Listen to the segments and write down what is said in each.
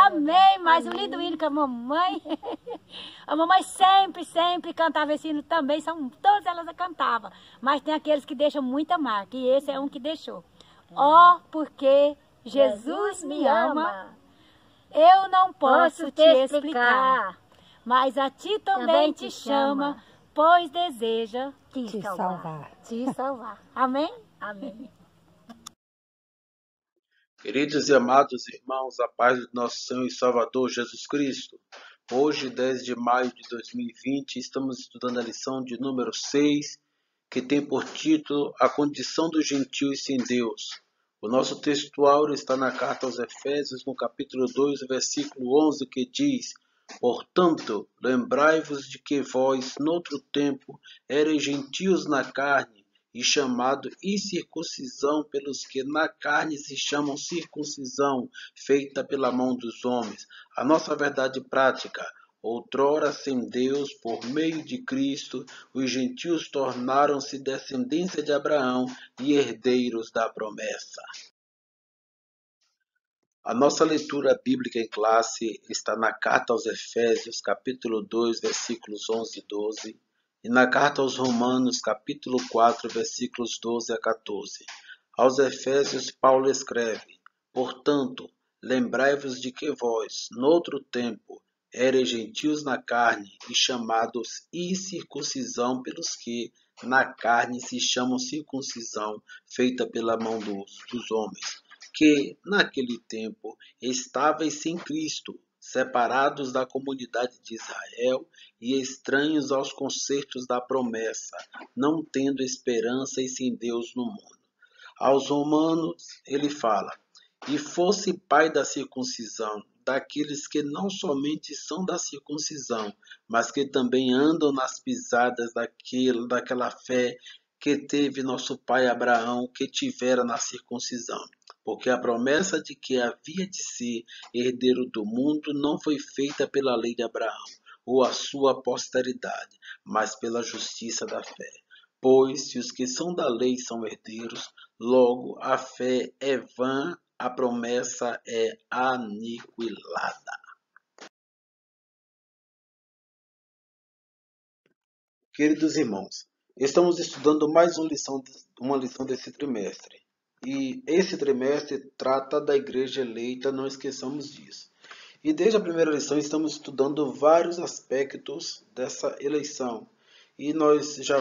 Amém. Mais um lindo hino com a mamãe. A mamãe sempre cantava esse hino também. Todas elas cantavam. Mas tem aqueles que deixam muita marca. E esse é um que deixou. Ó, porque Jesus me ama, eu não posso te explicar. Mas a ti também te chama, pois deseja te salvar. Te salvar. Amém? Amém. Queridos e amados irmãos, a paz do nosso Senhor e Salvador Jesus Cristo. Hoje, 10 de maio de 2020, estamos estudando a lição de número 6, que tem por título A Condição dos Gentios sem Deus. O nosso textual está na carta aos Efésios, no capítulo 2, versículo 11, que diz: Portanto, lembrai-vos de que vós, noutro tempo, erais gentios na carne, e chamado incircuncisão pelos que na carne se chamam circuncisão, feita pela mão dos homens. A nossa verdade prática: outrora sem Deus, por meio de Cristo, os gentios tornaram-se descendência de Abraão e herdeiros da promessa. A nossa leitura bíblica em classe está na carta aos Efésios, capítulo 2, versículos 11 e 12, e na carta aos Romanos, capítulo 4, versículos 12 a 14. Aos Efésios, Paulo escreve: Portanto, lembrai-vos de que vós, noutro tempo, erais gentios na carne e chamados incircuncisão pelos que na carne se chamam circuncisão, feita pela mão dos homens, que, naquele tempo, estáveis sem Cristo, separados da comunidade de Israel e estranhos aos concertos da promessa, não tendo esperança e sem Deus no mundo. Aos Romanos, ele fala: E fosse pai da circuncisão, daqueles que não somente são da circuncisão, mas que também andam nas pisadas daquela fé que teve nosso pai Abraão, que tivera na circuncisão. Porque a promessa de que havia de ser herdeiro do mundo não foi feita pela lei de Abraão, ou a sua posteridade, mas pela justiça da fé. Pois, se os que são da lei são herdeiros, logo a fé é vã, a promessa é aniquilada. Queridos irmãos, estamos estudando mais uma lição desse trimestre. E esse trimestre trata da igreja eleita, não esqueçamos disso. E desde a primeira lição estamos estudando vários aspectos dessa eleição. E nós já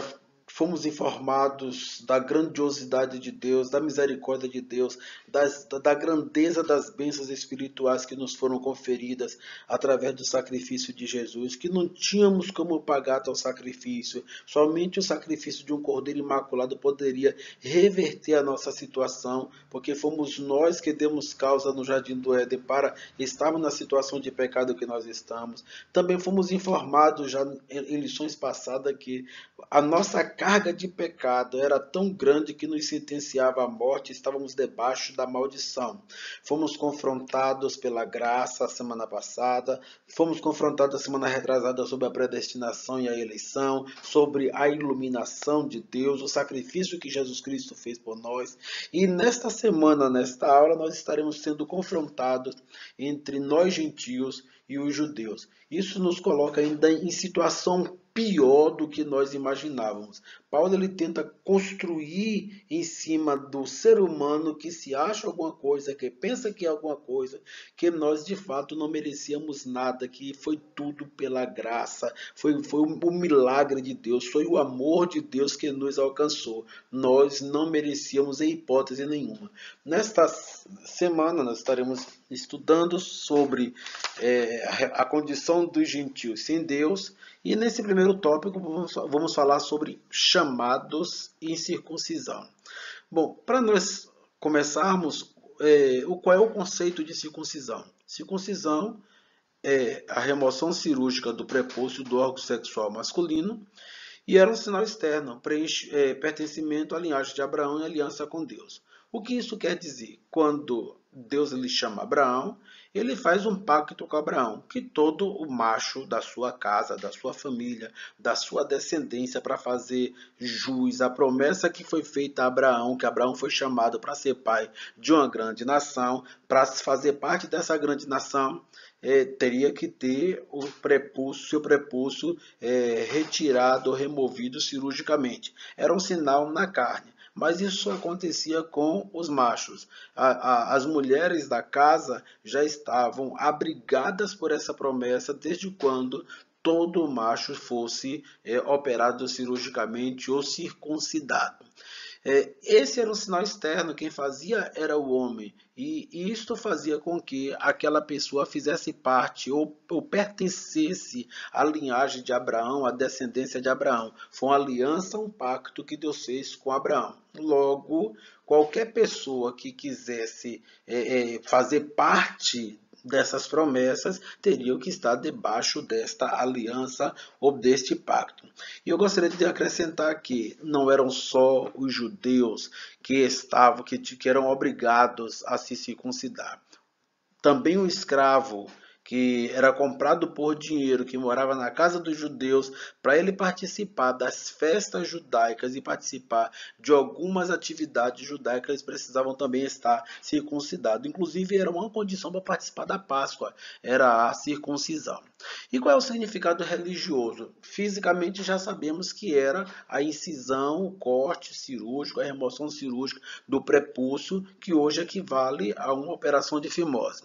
fomos informados da grandiosidade de Deus, da misericórdia de Deus, da grandeza das bênçãos espirituais que nos foram conferidas através do sacrifício de Jesus, que não tínhamos como pagar tal sacrifício. Somente o sacrifício de um cordeiro imaculado poderia reverter a nossa situação, porque fomos nós que demos causa no Jardim do Éden para estarmos na situação de pecado que nós estamos. Também fomos informados já em lições passadas que a nossa carga de pecado era tão grande que nos sentenciava à morte, estávamos debaixo da maldição. Fomos confrontados pela graça a semana passada, fomos confrontados a semana retrasada sobre a predestinação e a eleição, sobre a iluminação de Deus, o sacrifício que Jesus Cristo fez por nós. E nesta semana, nesta aula, nós estaremos sendo confrontados entre nós gentios e os judeus. Isso nos coloca ainda em situação pior do que nós imaginávamos. Paulo ele tenta construir em cima do ser humano que se acha alguma coisa, que pensa que é alguma coisa, que nós de fato não merecíamos nada, que foi tudo pela graça, foi o milagre de Deus, foi o amor de Deus que nos alcançou. Nós não merecíamos em hipótese nenhuma. Nesta semana nós estaremos estudando sobre a condição dos gentios sem Deus. E nesse primeiro tópico vamos falar sobre chamados e circuncisão. Bom, para nós começarmos, qual é o conceito de circuncisão? Circuncisão é a remoção cirúrgica do prepúcio do órgão sexual masculino e era um sinal externo, pertencimento à linhagem de Abraão e aliança com Deus. O que isso quer dizer? Quando Deus ele chama Abraão, ele faz um pacto com Abraão, que todo o macho da sua casa, da sua família, da sua descendência para fazer jus à promessa que foi feita a Abraão, que Abraão foi chamado para ser pai de uma grande nação, para fazer parte dessa grande nação, teria que ter o prepúcio, seu prepúcio retirado ou removido cirurgicamente. Era um sinal na carne. Mas isso só acontecia com os machos. As mulheres da casa já estavam abrigadas por essa promessa desde quando todo macho fosse operado cirurgicamente ou circuncidado. Esse era um sinal externo, quem fazia era o homem, e isto fazia com que aquela pessoa fizesse parte ou pertencesse à linhagem de Abraão, à descendência de Abraão. Foi uma aliança, um pacto que Deus fez com Abraão. Logo, qualquer pessoa que quisesse fazer parte dessas promessas teriam que estar debaixo desta aliança ou deste pacto. E eu gostaria de acrescentar que não eram só os judeus que eram obrigados a se circuncidar. Também o escravo que era comprado por dinheiro, que morava na casa dos judeus, para ele participar das festas judaicas e participar de algumas atividades judaicas, eles precisavam também estar circuncidados. Inclusive, era uma condição para participar da Páscoa, era a circuncisão. E qual é o significado religioso? Fisicamente já sabemos que era a incisão, o corte cirúrgico, a remoção cirúrgica do prepúcio, que hoje equivale a uma operação de fimose.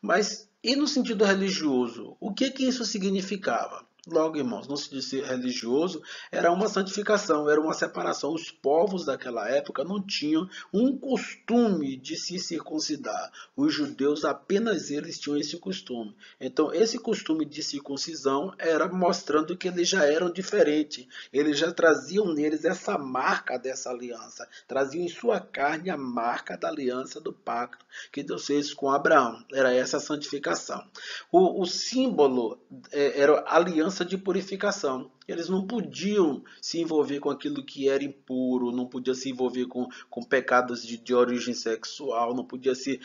Mas e no sentido religioso, o que isso significava? Logo, irmãos, no sentido religioso, era uma santificação, era uma separação. Os povos daquela época não tinham um costume de se circuncidar. Os judeus, apenas eles tinham esse costume. Então, esse costume de circuncisão era mostrando que eles já eram diferentes. Eles já traziam neles essa marca dessa aliança. Traziam em sua carne a marca da aliança do pacto que Deus fez com Abraão. Era essa santificação. O símbolo era a aliança de purificação. Eles não podiam se envolver com aquilo que era impuro, não podiam se envolver com pecados de origem sexual, não podia se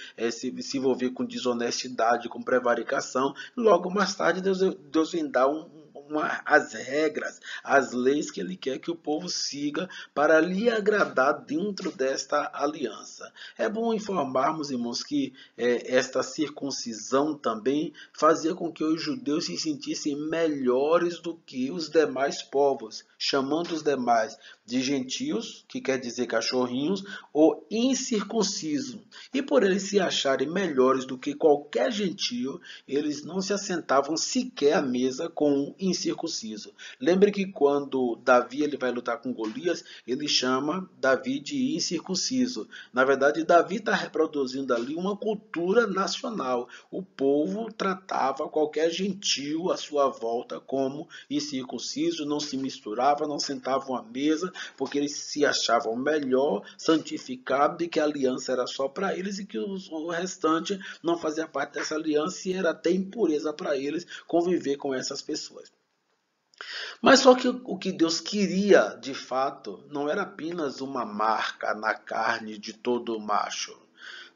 envolver com desonestidade, com prevaricação. Logo mais tarde, Deus vem dar as regras, as leis que ele quer que o povo siga para lhe agradar dentro desta aliança. É bom informarmos, irmãos, que esta circuncisão também fazia com que os judeus se sentissem melhores do que os demais povos, chamando os demais de gentios, que quer dizer cachorrinhos, ou incircunciso. E por eles se acharem melhores do que qualquer gentio, eles não se assentavam sequer à mesa com um incircunciso. Lembre que quando Davi ele vai lutar com Golias, ele chama Davi de incircunciso. Na verdade, Davi está reproduzindo ali uma cultura nacional. O povo tratava qualquer gentio à sua volta como incircunciso, não se misturava, não sentavam à mesa, porque eles se achavam melhor, santificados, e que a aliança era só para eles e que o restante não fazia parte dessa aliança e era até impureza para eles conviver com essas pessoas. Mas só que o que Deus queria, de fato, não era apenas uma marca na carne de todo macho.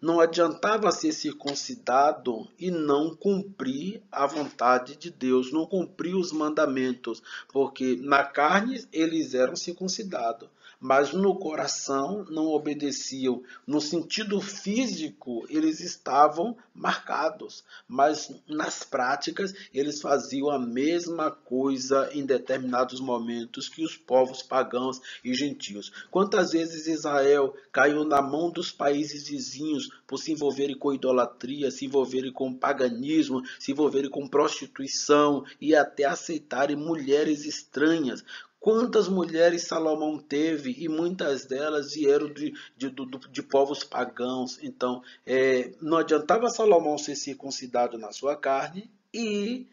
Não adiantava ser circuncidado e não cumprir a vontade de Deus, não cumprir os mandamentos, porque na carne eles eram circuncidados, mas no coração não obedeciam. No sentido físico, eles estavam marcados, mas nas práticas eles faziam a mesma coisa em determinados momentos que os povos pagãos e gentios. Quantas vezes Israel caiu na mão dos países vizinhos por se envolverem com idolatria, se envolverem com paganismo, se envolverem com prostituição e até aceitarem mulheres estranhas. Quantas mulheres Salomão teve e muitas delas vieram de povos pagãos. Então, não adiantava Salomão ser circuncidado na sua carne e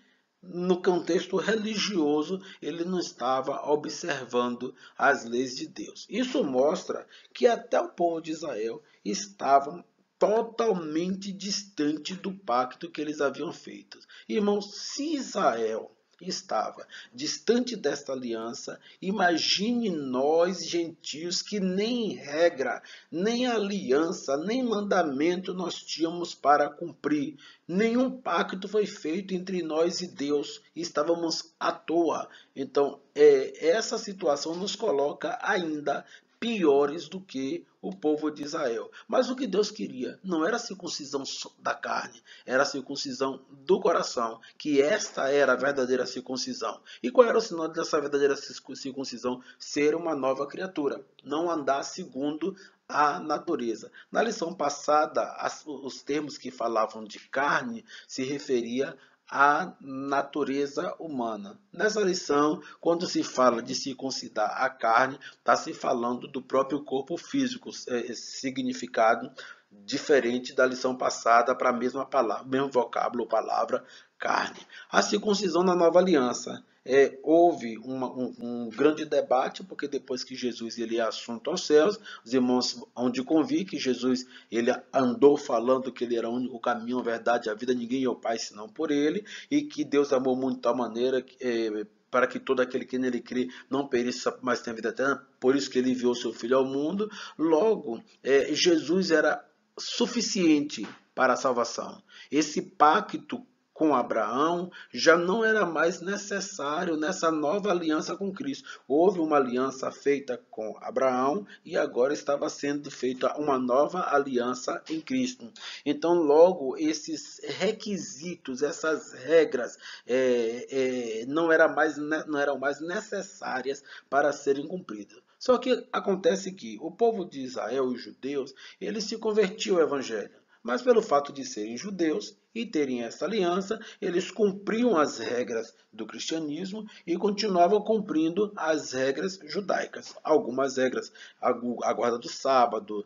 no contexto religioso ele não estava observando as leis de Deus. Isso mostra que até o povo de Israel estava totalmente distante do pacto que eles haviam feito. Irmãos, se Israel estava distante desta aliança, imagine nós, gentios, que nem regra, nem aliança, nem mandamento nós tínhamos para cumprir. Nenhum pacto foi feito entre nós e Deus. Estávamos à toa. Então, essa situação nos coloca ainda piores do que o povo de Israel. Mas o que Deus queria não era a circuncisão da carne, era a circuncisão do coração, que esta era a verdadeira circuncisão. E qual era o sinal dessa verdadeira circuncisão? Ser uma nova criatura, não andar segundo a natureza. Na lição passada, os termos que falavam de carne se referia à natureza humana. Nessa lição, quando se fala de circuncidar a carne, está se falando do próprio corpo físico, significado diferente da lição passada para a mesma palavra, mesmo vocábulo ou palavra carne. A circuncisão na nova aliança. Houve um grande debate, porque depois que Jesus ele é assunto aos céus, os irmãos hão de convir que Jesus ele andou falando que ele era o único caminho, a verdade e a vida, ninguém é o Pai senão por ele, e que Deus amou muito de tal maneira para que todo aquele que nele crê não pereça, mas tenha vida eterna, por isso que ele enviou seu Filho ao mundo. Logo, Jesus era suficiente para a salvação. Esse pacto com Abraão já não era mais necessário nessa nova aliança com Cristo. Houve uma aliança feita com Abraão e agora estava sendo feita uma nova aliança em Cristo. Então, logo, esses requisitos, essas regras não eram mais necessárias para serem cumpridas. Só que acontece que o povo de Israel, os judeus, eles se convertiam ao evangelho. Mas pelo fato de serem judeus e terem essa aliança, eles cumpriam as regras do cristianismo e continuavam cumprindo as regras judaicas. Algumas regras, a guarda do sábado,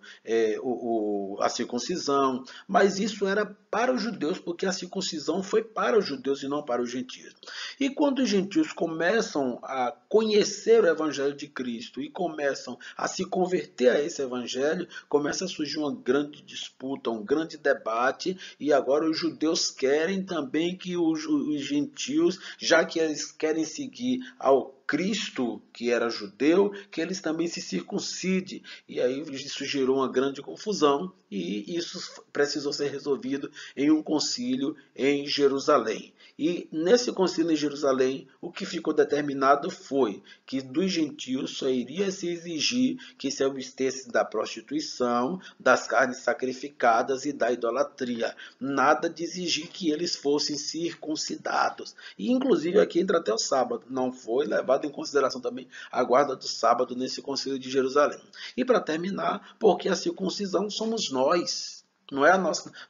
a circuncisão, mas isso era para os judeus, porque a circuncisão foi para os judeus e não para os gentios. E quando os gentios começam a conhecer o evangelho de Cristo e começam a se converter a esse evangelho, começa a surgir uma grande disputa, um grande debate, e agora os judeus querem também que os gentios, já que eles querem seguir ao Cristo, que era judeu, que eles também se circuncidem. E aí isso gerou uma grande confusão e isso precisou ser resolvido em um concílio em Jerusalém. E nesse concílio em Jerusalém, o que ficou determinado foi que dos gentios só iria se exigir que se abstessem da prostituição, das carnes sacrificadas e da idolatria. Nada de exigir que eles fossem circuncidados. E inclusive aqui entra até o sábado. Não foi levado em consideração também a guarda do sábado nesse concílio de Jerusalém. E para terminar, porque a circuncisão somos nós. Não é,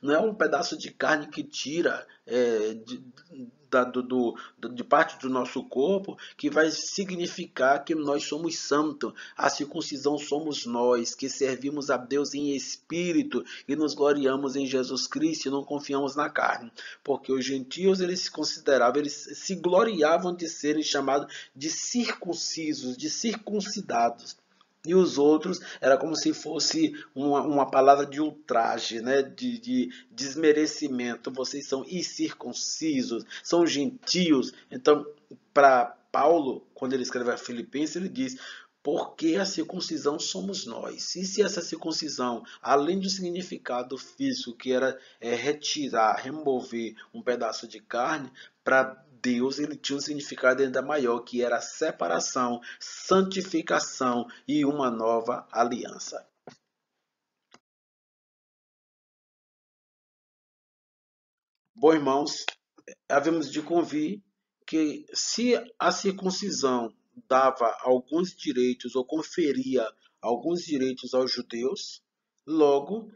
não é um pedaço de carne que tira de parte do nosso corpo que vai significar que nós somos santos. A circuncisão somos nós, que servimos a Deus em espírito e nos gloriamos em Jesus Cristo e não confiamos na carne. Porque os gentios, eles se consideravam, eles se gloriavam de serem chamados de circuncisos, de circuncidados. E os outros era como se fosse uma palavra de ultraje, né? de desmerecimento. Vocês são incircuncisos, são gentios. Então, para Paulo, quando ele escreve a Filipenses, ele diz: porque a circuncisão somos nós. E se essa circuncisão, além do significado físico, que era retirar, remover um pedaço de carne, para Deus ele tinha um significado ainda maior, que era separação, santificação e uma nova aliança. Bom, irmãos, havemos de convir que se a circuncisão dava alguns direitos ou conferia alguns direitos aos judeus, logo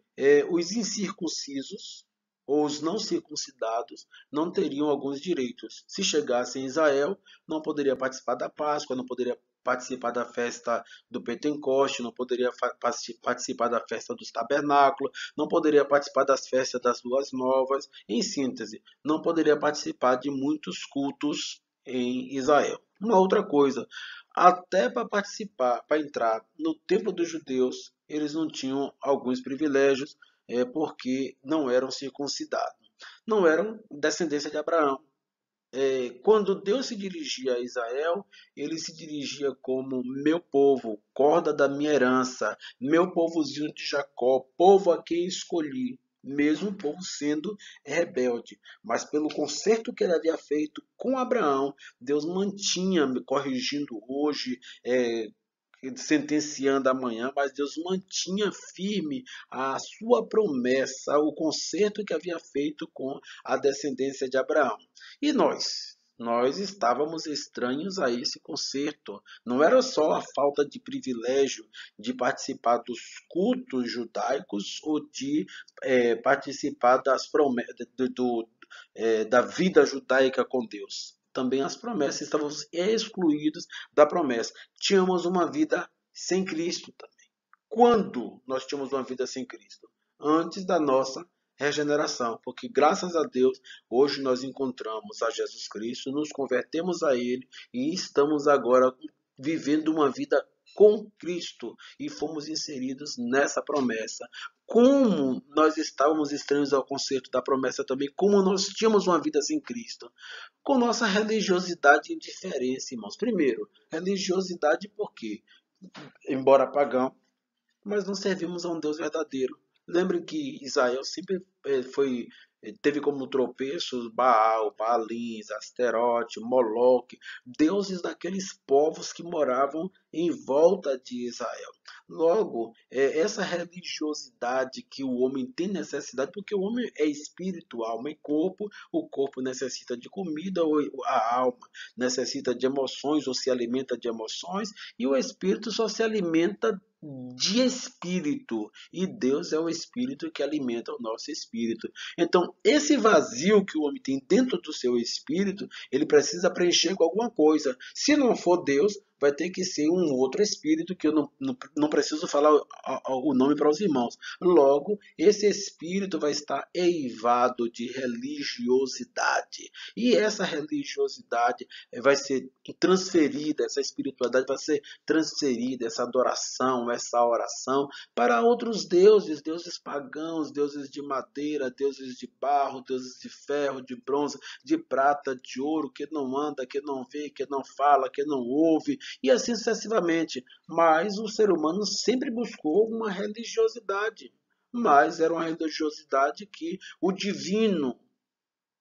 os incircuncisos ou os não circuncidados não teriam alguns direitos. Se chegasse em Israel, não poderia participar da Páscoa, não poderia participar da festa do Pentecoste, não poderia participar da festa dos tabernáculos, não poderia participar das festas das luas novas. Em síntese, não poderia participar de muitos cultos em Israel. Uma outra coisa, até para participar, para entrar no templo dos judeus, eles não tinham alguns privilégios, porque não eram circuncidados. Não eram descendência de Abraão. quando Deus se dirigia a Israel, ele se dirigia como meu povo, corda da minha herança, meu povozinho de Jacó, povo a quem escolhi, mesmo o povo sendo rebelde. Mas pelo concerto que ele havia feito com Abraão, Deus mantinha, me corrigindo hoje, sentenciando amanhã, mas Deus mantinha firme a sua promessa, o concerto que havia feito com a descendência de Abraão. E nós? Nós estávamos estranhos a esse concerto. Não era só a falta de privilégio de participar dos cultos judaicos ou de participar das promessas da vida judaica com Deus. Também as promessas, estávamos excluídos da promessa. Tínhamos uma vida sem Cristo também. Quando nós tínhamos uma vida sem Cristo? Antes da nossa regeneração, porque graças a Deus hoje nós encontramos a Jesus Cristo, nos convertemos a Ele e estamos agora vivendo uma vida com Cristo e fomos inseridos nessa promessa. Como nós estávamos estranhos ao conceito da promessa também, como nós tínhamos uma vida sem Cristo, com nossa religiosidade e indiferença, irmãos. Primeiro, religiosidade porque, embora pagão, mas não servimos a um Deus verdadeiro. Lembrem que Israel sempre teve como tropeços Baal, Baalins, Asterote, Moloque, deuses daqueles povos que moravam em volta de Israel. Logo, essa religiosidade que o homem tem necessidade, porque o homem é espírito, alma e corpo, o corpo necessita de comida, a alma necessita de emoções ou se alimenta de emoções, e o espírito só se alimenta de espírito, e Deus é o espírito que alimenta o nosso espírito. Então, esse vazio que o homem tem dentro do seu espírito, ele precisa preencher com alguma coisa. Se não for Deus, vai ter que ser um outro espírito que eu não preciso falar o nome para os irmãos. Logo, esse espírito vai estar eivado de religiosidade. E essa religiosidade vai ser transferida, essa espiritualidade vai ser transferida, essa adoração, essa oração, para outros deuses, deuses pagãos, deuses de madeira, deuses de barro, deuses de ferro, de bronze, de prata, de ouro, que não anda, que não vê, que não fala, que não ouve, e assim sucessivamente. Mas o ser humano sempre buscou uma religiosidade, mas era uma religiosidade que o divino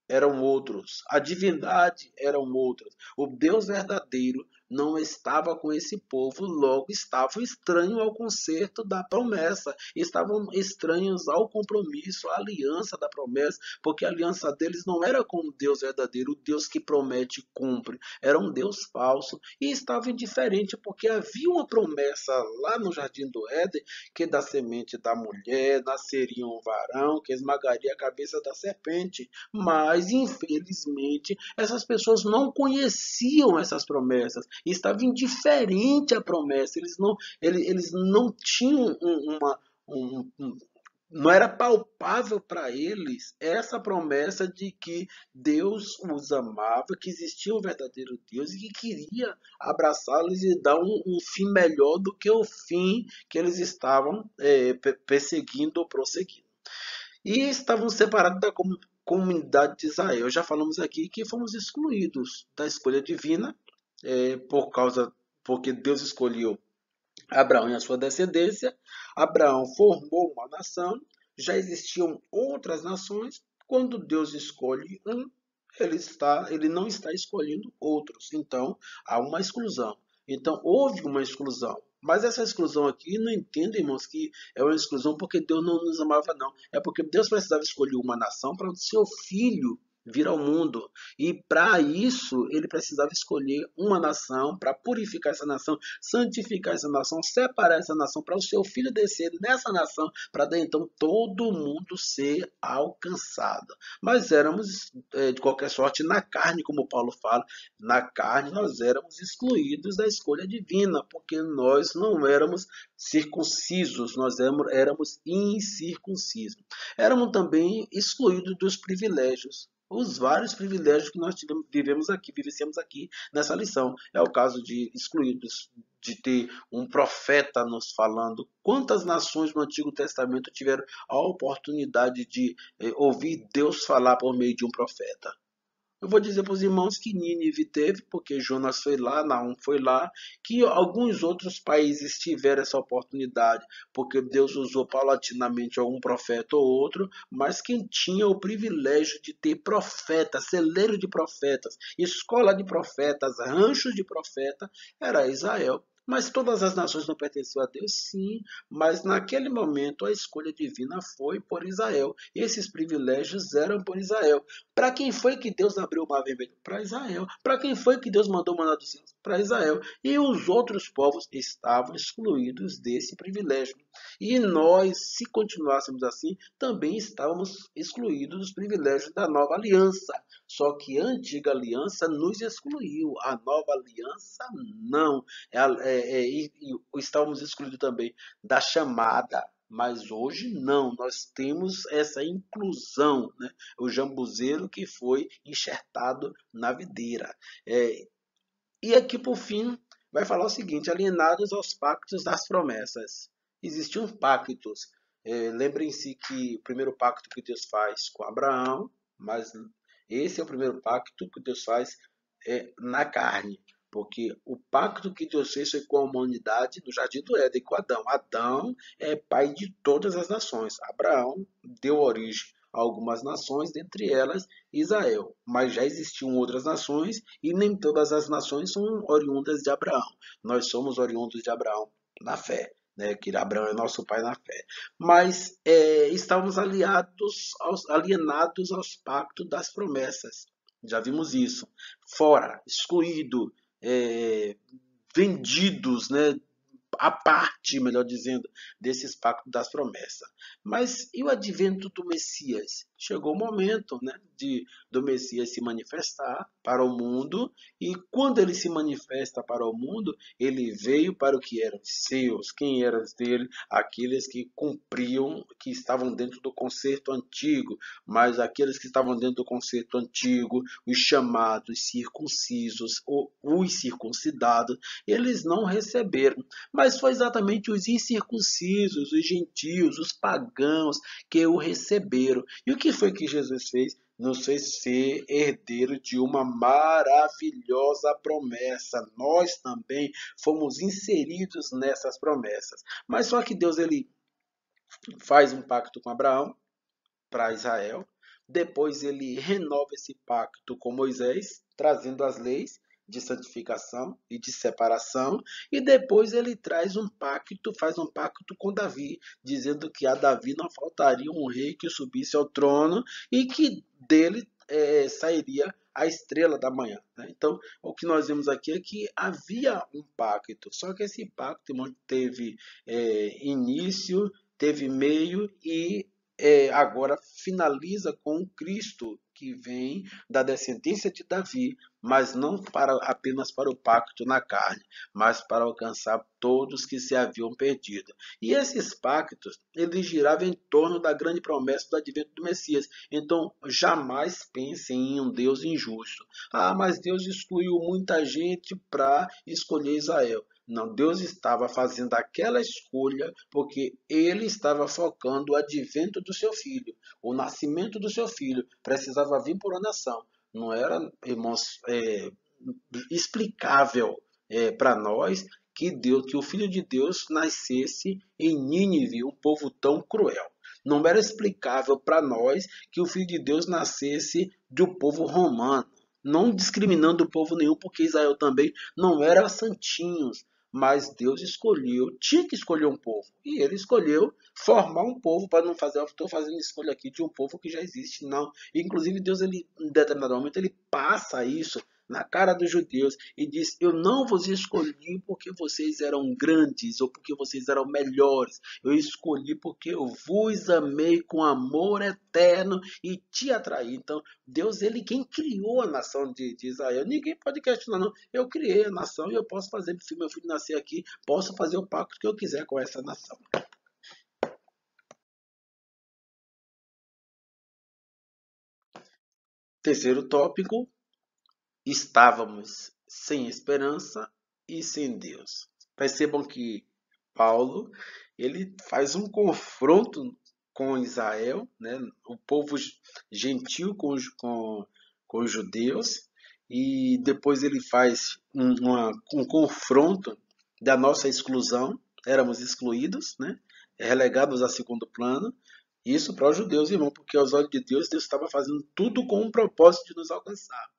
eram outros, a divindade eram outras. O Deus verdadeiro não estava com esse povo, logo estavam estranhos ao concerto da promessa, estavam estranhos ao compromisso, à aliança da promessa, porque a aliança deles não era com o Deus verdadeiro, o Deus que promete e cumpre, era um Deus falso, e estava indiferente, porque havia uma promessa lá no Jardim do Éden, que da semente da mulher nasceria um varão que esmagaria a cabeça da serpente, mas infelizmente essas pessoas não conheciam essas promessas, estava indiferente à promessa, eles não tinham não era palpável para eles essa promessa de que Deus os amava, que existia um verdadeiro Deus e que queria abraçá-los e dar um fim melhor do que o fim que eles estavam perseguindo ou prosseguindo. E estavam separados da comunidade de Israel. Já falamos aqui que fomos excluídos da escolha divina porque Deus escolheu Abraão e a sua descendência. Abraão formou uma nação, já existiam outras nações. Quando Deus escolhe um, ele não está escolhendo outros. Então, há uma exclusão. Então, houve uma exclusão. Mas essa exclusão aqui, não entendem, irmãos, que é uma exclusão porque Deus não nos amava, não. É porque Deus precisava escolher uma nação para o seu filho vir ao mundo. E para isso, ele precisava escolher uma nação para purificar essa nação, santificar essa nação, separar essa nação para o seu filho descer nessa nação, para daí então todo mundo ser alcançado. Mas éramos, de qualquer sorte, na carne, como Paulo fala, na carne nós éramos excluídos da escolha divina, porque nós não éramos circuncisos, nós éramos incircuncisos. Éramos também excluídos dos privilégios, os vários privilégios que nós vivenciamos aqui nessa lição. É o caso de excluídos de ter um profeta nos falando. Quantas nações no Antigo Testamento tiveram a oportunidade de ouvir Deus falar por meio de um profeta? Eu vou dizer para os irmãos que Nínive teve, porque Jonas foi lá, Naum foi lá, que alguns outros países tiveram essa oportunidade, porque Deus usou paulatinamente algum profeta ou outro, mas quem tinha o privilégio de ter profetas, celeiro de profetas, escola de profetas, ranchos de profeta, era Israel. Mas todas as nações não pertenciam a Deus, sim, mas naquele momento a escolha divina foi por Israel. Esses privilégios eram por Israel. Para quem foi que Deus abriu o mar vermelho? Para Israel. Para quem foi que Deus mandou o maná dos céus? Para Israel. E os outros povos estavam excluídos desse privilégio. E nós, se continuássemos assim, também estávamos excluídos dos privilégios da nova aliança. Só que a antiga aliança nos excluiu, a nova aliança não. Estávamos excluídos também da chamada. Mas hoje não, nós temos essa inclusão, né? O jambuzeiro que foi enxertado na videira. E aqui, por fim, vai falar o seguinte: alienados aos pactos das promessas. Existiam pactos. Lembrem-se que o primeiro pacto que Deus faz com Abraão, mas esse é o primeiro pacto que Deus faz na carne. Porque o pacto que Deus fez foi com a humanidade no Jardim do Éden, com Adão. Adão é pai de todas as nações. Abraão deu origem a algumas nações, dentre elas Israel. Mas já existiam outras nações e nem todas as nações são oriundas de Abraão. Nós somos oriundos de Abraão na fé, né? Que Abraão é nosso pai na fé. Mas estávamos alienados aos pactos das promessas. Já vimos isso. Fora, excluído, vendidos, né? A parte, melhor dizendo, desses pactos das promessas. Mas e o advento do Messias? Chegou o momento, né, do Messias se manifestar para o mundo, e quando ele se manifesta para o mundo, ele veio para o que eram seus. Quem eram dele? Aqueles que cumpriam, que estavam dentro do concerto antigo, mas aqueles que estavam dentro do concerto antigo, os chamados circuncisos, ou os circuncidados, eles não receberam. Mas foi exatamente os incircuncisos, os gentios, os pagãos que o receberam. E o que foi que Jesus fez? Nos fez ser herdeiro de uma maravilhosa promessa. Nós também fomos inseridos nessas promessas. Mas só que Deus ele faz um pacto com Abraão para Israel. Depois ele renova esse pacto com Moisés, trazendo as leis de santificação e de separação, e depois ele traz um pacto, faz um pacto com Davi, dizendo que a Davi não faltaria um rei que subisse ao trono e que dele sairia a estrela da manhã. Né? Então, o que nós vemos aqui é que havia um pacto, só que esse pacto teve início, teve meio e agora finaliza com Cristo, que vem da descendência de Davi, mas não apenas para o pacto na carne, mas para alcançar todos que se haviam perdido. E esses pactos, eles giravam em torno da grande promessa do advento do Messias. Então, jamais pensem em um Deus injusto. Ah, mas Deus excluiu muita gente para escolher Israel. Não, Deus estava fazendo aquela escolha porque ele estava focando o advento do seu filho, o nascimento do seu filho. Precisava vir por uma nação. Não era, irmãos, explicável para nós que o Filho de Deus nascesse em Nínive, um povo tão cruel. Não era explicável para nós que o Filho de Deus nascesse do povo romano, não discriminando o povo nenhum, porque Israel também não era santinhos, mas Deus escolheu, tinha que escolher um povo, e ele escolheu formar um povo para não fazer, estou fazendo escolha aqui de um povo que já existe, não. Inclusive Deus, ele, em determinado momento, ele passa isso na cara dos judeus e diz: eu não vos escolhi porque vocês eram grandes ou porque vocês eram melhores, eu escolhi porque eu vos amei com amor eterno e te atraí. Então Deus, ele quem criou a nação de Israel. Ninguém pode questionar, não. Eu criei a nação e eu posso fazer meu filho nascer aqui, posso fazer o pacto que eu quiser com essa nação. Terceiro tópico: estávamos sem esperança e sem Deus. Percebam que Paulo ele faz um confronto com Israel, né? O povo gentil com com os judeus, e depois ele faz um confronto da nossa exclusão, éramos excluídos, né? Relegados a segundo plano, isso para os judeus, irmão, porque aos olhos de Deus, Deus estava fazendo tudo com o propósito de nos alcançar.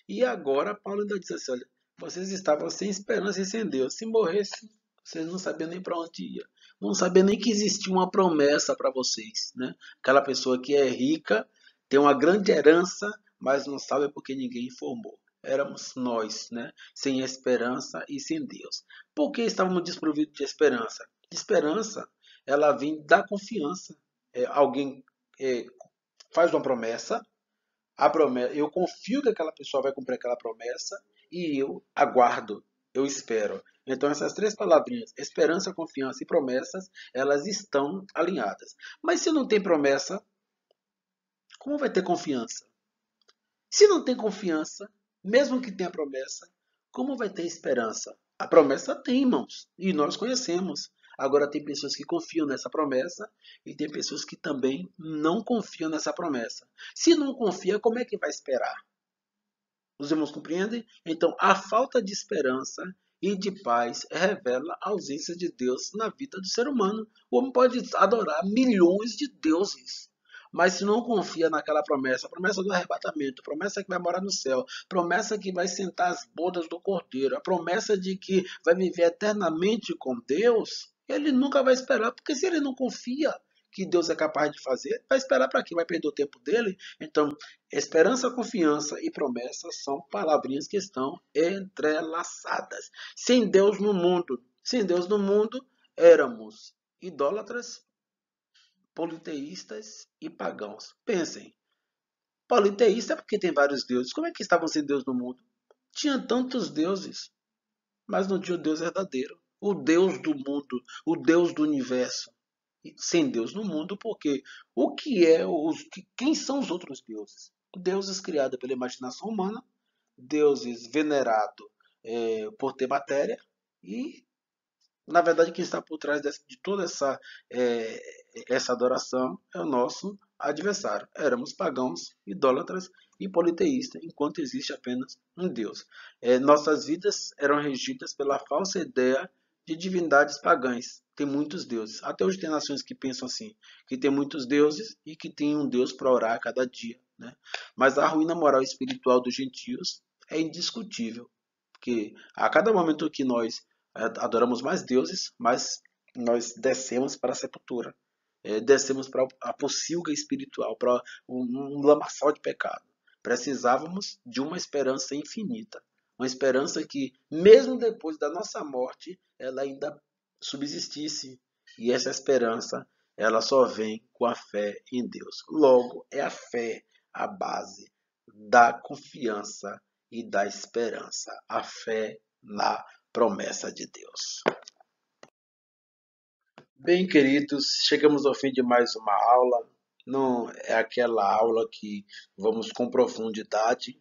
E agora Paulo ainda diz assim, olha, vocês estavam sem esperança e sem Deus. Se morresse, vocês não sabiam nem para onde ia. Não sabiam nem que existia uma promessa para vocês, né? Aquela pessoa que é rica, tem uma grande herança, mas não sabe porque ninguém informou. Éramos nós, né? Sem esperança e sem Deus. Por que estávamos desprovidos de esperança? Esperança, ela vem da confiança. Alguém é, faz uma promessa, a promessa, eu confio que aquela pessoa vai cumprir aquela promessa e eu aguardo, eu espero. Então essas três palavrinhas, esperança, confiança e promessas, elas estão alinhadas. Mas se não tem promessa, como vai ter confiança? Se não tem confiança, mesmo que tenha promessa, como vai ter esperança? A promessa tem, irmãos, e nós conhecemos. Agora tem pessoas que confiam nessa promessa e tem pessoas que também não confiam nessa promessa. Se não confia, como é que vai esperar? Os irmãos compreendem? Então, a falta de esperança e de paz revela a ausência de Deus na vida do ser humano. O homem pode adorar milhões de deuses, mas se não confia naquela promessa, promessa do arrebatamento, promessa que vai morar no céu, promessa que vai sentar às bodas do Cordeiro, a promessa de que vai viver eternamente com Deus, ele nunca vai esperar, porque se ele não confia que Deus é capaz de fazer, vai esperar para quê? Vai perder o tempo dele? Então, esperança, confiança e promessa são palavrinhas que estão entrelaçadas. Sem Deus no mundo, éramos idólatras, politeístas e pagãos. Pensem, politeísta é porque tem vários deuses. Como é que estavam sem Deus no mundo? Tinha tantos deuses, mas não tinha o Deus verdadeiro. O Deus do mundo, o Deus do universo. Sem Deus no mundo, porque quem são os outros deuses? Deuses criados pela imaginação humana, deuses venerados por ter matéria e, na verdade, quem está por trás de toda essa adoração é o nosso adversário. Éramos pagãos, idólatras e politeístas, enquanto existe apenas um Deus. Nossas vidas eram regidas pela falsa ideia de divindades pagãs. Tem muitos deuses. Até hoje tem nações que pensam assim, que tem muitos deuses e que tem um Deus para orar a cada dia, né? Mas a ruína moral e espiritual dos gentios é indiscutível, porque a cada momento que nós adoramos mais deuses, mais nós descemos para a sepultura, descemos para a pocilga espiritual, para um lamaçal de pecado. Precisávamos de uma esperança infinita, uma esperança que, mesmo depois da nossa morte, ela ainda subsistisse. E essa esperança, ela só vem com a fé em Deus. Logo, é a fé a base da confiança e da esperança. A fé na promessa de Deus. Bem, queridos, chegamos ao fim de mais uma aula. Não é aquela aula que vamos com profundidade,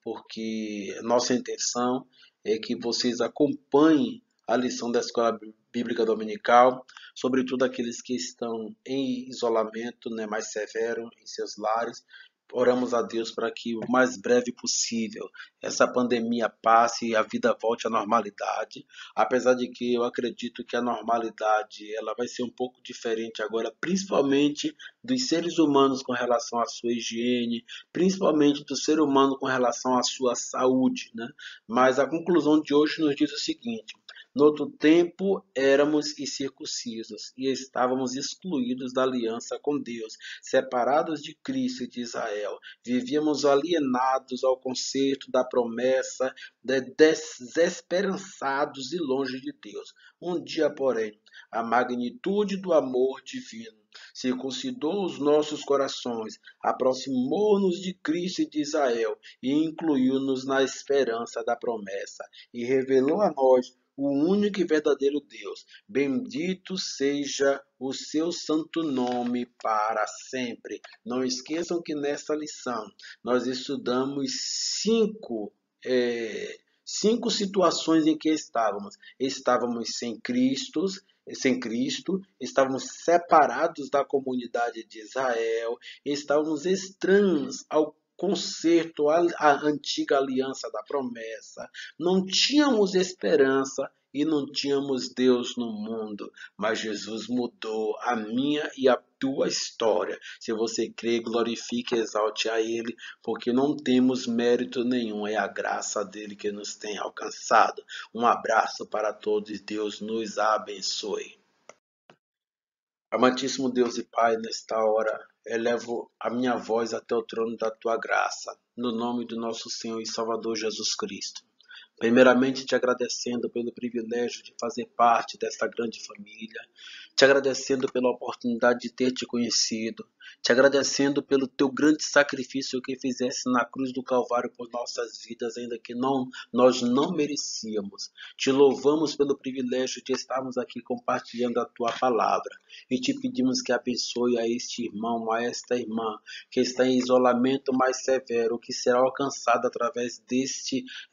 porque nossa intenção é que vocês acompanhem a lição da Escola Bíblica Dominical, sobretudo aqueles que estão em isolamento, né, mais severo em seus lares. Oramos a Deus para que o mais breve possível essa pandemia passe e a vida volte à normalidade, apesar de que eu acredito que a normalidade ela vai ser um pouco diferente agora, principalmente dos seres humanos com relação à sua higiene, principalmente do ser humano com relação à sua saúde, né? Mas a conclusão de hoje nos diz o seguinte: no outro tempo éramos incircuncisos e estávamos excluídos da aliança com Deus, separados de Cristo e de Israel. Vivíamos alienados ao conceito da promessa, desesperançados e longe de Deus. Um dia, porém, a magnitude do amor divino circuncidou os nossos corações, aproximou-nos de Cristo e de Israel e incluiu-nos na esperança da promessa e revelou a nós o único e verdadeiro Deus. Bendito seja o seu santo nome para sempre. Não esqueçam que nessa lição nós estudamos cinco situações em que estávamos. Estávamos sem Cristo, estávamos separados da comunidade de Israel, estávamos estranhos ao conserto, a antiga aliança da promessa, não tínhamos esperança e não tínhamos Deus no mundo, mas Jesus mudou a minha e a tua história. Se você crê, glorifique e exalte a Ele, porque não temos mérito nenhum, é a graça dele que nos tem alcançado. Um abraço para todos e Deus nos abençoe. Amantíssimo Deus e Pai, nesta hora, elevo a minha voz até o trono da tua graça, no nome do nosso Senhor e Salvador Jesus Cristo. Primeiramente, te agradecendo pelo privilégio de fazer parte desta grande família, te agradecendo pela oportunidade de ter te conhecido, te agradecendo pelo teu grande sacrifício que fizeste na cruz do Calvário por nossas vidas, ainda que nós não merecíamos. Te louvamos pelo privilégio de estarmos aqui compartilhando a tua palavra e te pedimos que abençoe a este irmão, a esta irmã que está em isolamento mais severo, que será alcançado através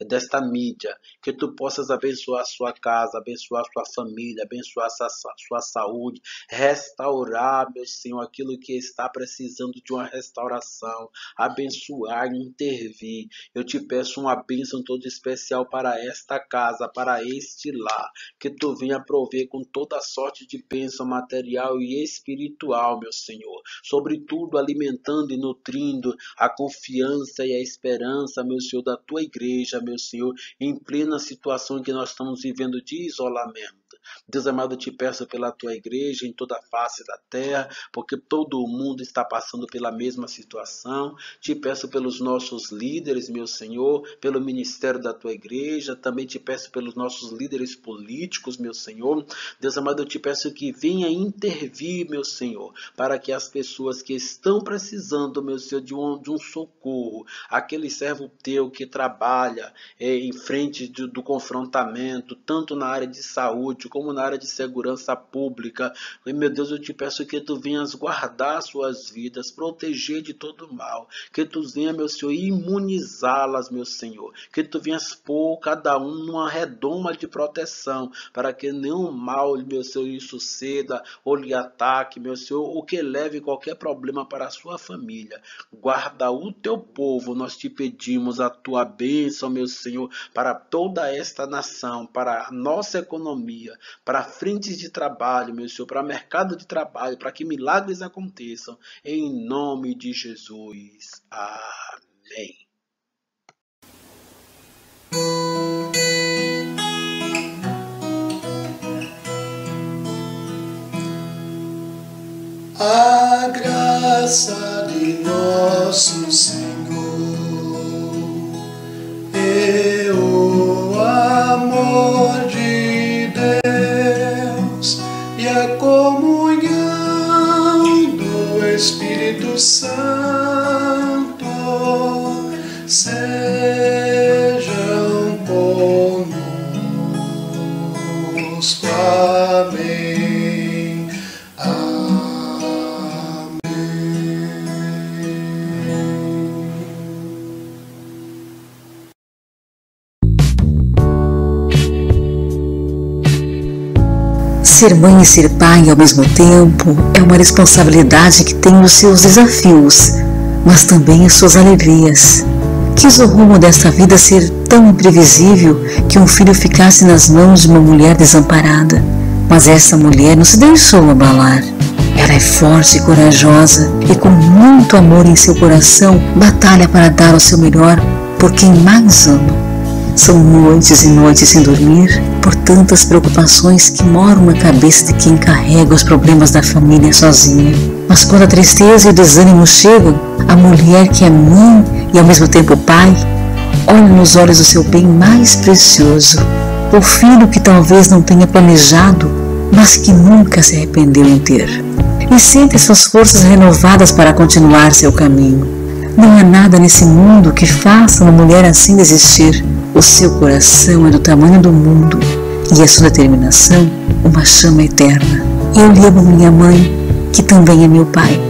desta mídia, que tu possas abençoar a sua casa, abençoar a sua família, abençoar a sua saúde, restaurar, meu Senhor, aquilo que está precisando de uma restauração, abençoar, intervir. Eu te peço uma bênção toda especial para esta casa, para este lar, que tu venha prover com toda sorte de bênção material e espiritual, meu Senhor, sobretudo alimentando e nutrindo a confiança e a esperança, meu Senhor, da tua igreja, meu Senhor, em plena situação que nós estamos vivendo de isolamento. Deus amado, eu te peço pela tua igreja em toda a face da terra, porque todo o mundo está passando pela mesma situação. Te peço pelos nossos líderes, meu Senhor, pelo ministério da tua igreja. Também te peço pelos nossos líderes políticos, meu Senhor. Deus amado, eu te peço que venha intervir, meu Senhor, para que as pessoas que estão precisando, meu Senhor, de um socorro, aquele servo teu que trabalha em frente do confrontamento, tanto na área de saúde como na área de segurança pública. E, meu Deus, eu te peço que tu venhas guardar suas vidas, proteger de todo mal, que tu venha, meu Senhor, imunizá-las, meu Senhor, que tu venhas pôr cada um numa redoma de proteção, para que nenhum mal, meu Senhor, lhe suceda ou lhe ataque, meu Senhor, ou que leve qualquer problema para a sua família. Guarda o teu povo, nós te pedimos a tua bênção, meu Senhor, para toda esta nação, para a nossa economia, para frentes de trabalho, meu Senhor, para mercado de trabalho, para que milagres aconteçam, em nome de Jesus. Amém. A graça de nosso Senhor e o amor de Deus e a comunhão do Espírito Santo sejam conosco. Amém. Ser mãe e ser pai ao mesmo tempo é uma responsabilidade que tem os seus desafios, mas também as suas alegrias. Quis o rumo desta vida ser tão imprevisível que um filho ficasse nas mãos de uma mulher desamparada. Mas essa mulher não se deixou abalar. Ela é forte e corajosa e com muito amor em seu coração batalha para dar o seu melhor por quem mais ama. São noites e noites sem dormir por tantas preocupações que moram na cabeça de quem carrega os problemas da família sozinha. Mas quando a tristeza e o desânimo chegam, a mulher que é mãe e ao mesmo tempo pai, olha nos olhos do seu bem mais precioso, o filho que talvez não tenha planejado, mas que nunca se arrependeu em ter, e sente suas forças renovadas para continuar seu caminho. Não há nada nesse mundo que faça uma mulher assim desistir. O seu coração é do tamanho do mundo e a sua determinação uma chama eterna. Eu lhe amo, minha mãe, que também é meu pai.